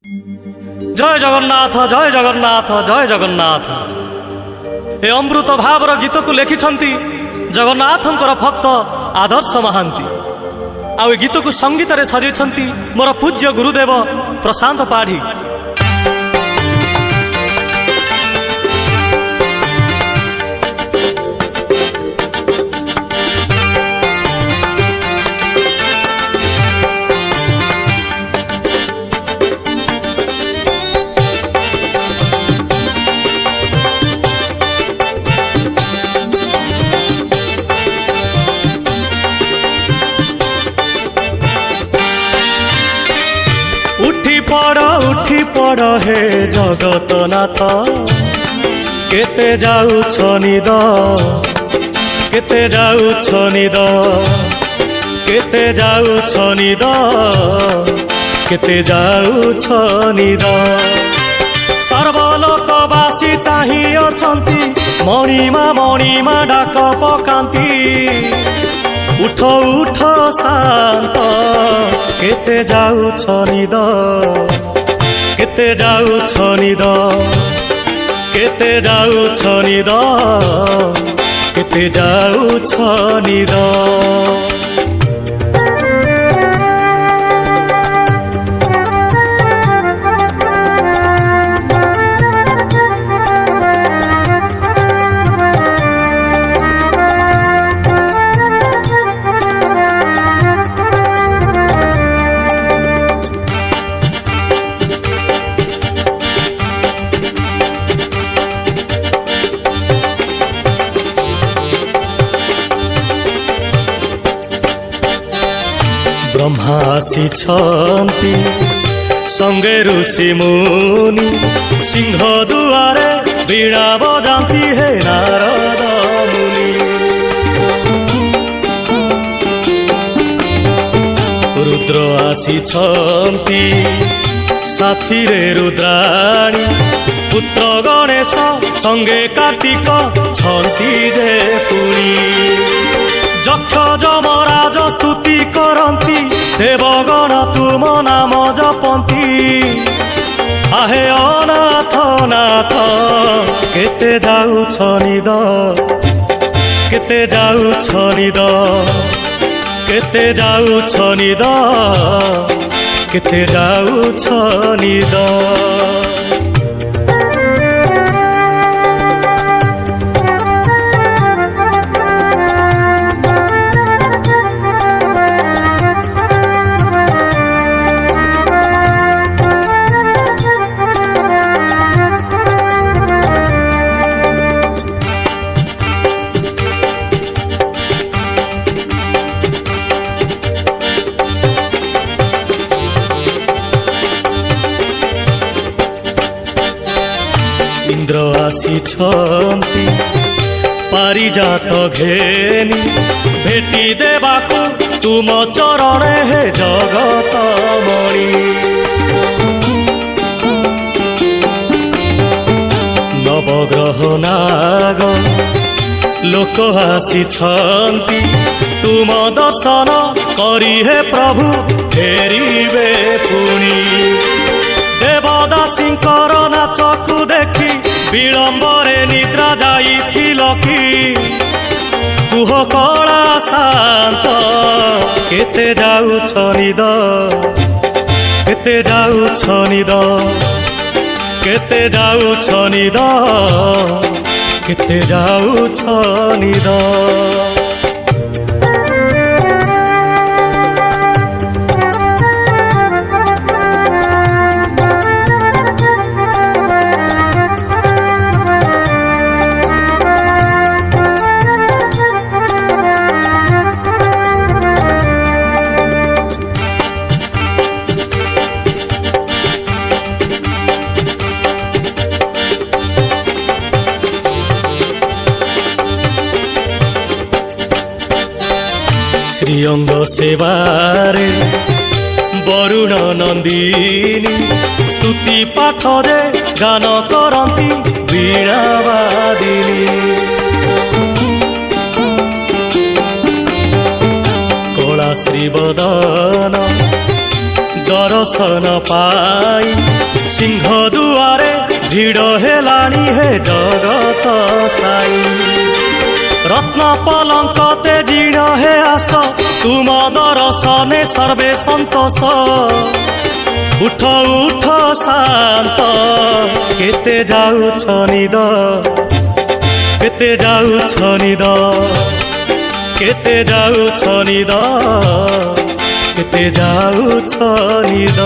जय जगन्नाथ जय जगन्नाथ जय जगन्नाथ। ए अमृत भावर गीत को लिखिछंती जगन्नाथंकर भक्त आदर्श महांती। आ गीत को संगीत रे सजाइछंती मोर पूज्य गुरुदेव प्रशांत पाढ़ी। उठी पड़ हे जगतनाथ केते जाउछ निद केते जाउछ निद केते जाउछ निद केते जाउछ निद। सर्वलोकवासी चाहि अछंती मणिमा डाक पकांती। उठ उठ शांत केते जाउछ निद केते जाउछ निद केते जाउछ निद केते जाउछ निद। ब्रह्मा आसिछंती संगे ऋषि मुनि सिंह दुआरे वीणा बजाती हे नारद मुनि। रुद्र आसिछंती साथी रे रुद्राणी पुत्र गणेश संगे कार्तिक छंती जे पुणी। यक्ष जमराज स्तुति करंती देवगण तुम नाम जपंती। आहे अनाथ नाथ केते जाउछ निद केते जाउछ निद केते जाउछ निद केते जाउछ निद। इंद्र आसिछंती पारिजात घेनी भेटी देबाकू तुम चरणे हे जगत मणि। नवग्रह नाग लोक आसिछंती तुम दर्शन करी हे प्रभु फेरिबे पुणी। देवदासींकर नाचकू देखी विलंबरे निद्रा जाइथिल कि कुह कला शांत केते जाउछ निद केते जाउछ निद केते जाउछ निद केते जाउछ निद। श्रीअंग सेवारे वरुण नंदिनी स्तुति पाठरे गान करती वीणावादिनी। कला श्रीवदन दर्शन पाई सिंह दुआरे भिड़ हेलाणी हे जगत साई रत्न पलंक तेजिण हे आस तुम दर्शने सर्वे सन्तोष उठ उठ शांत केते जाउछ निद केते जाउछ निद केते जाउछ निद केते जाउछ निद।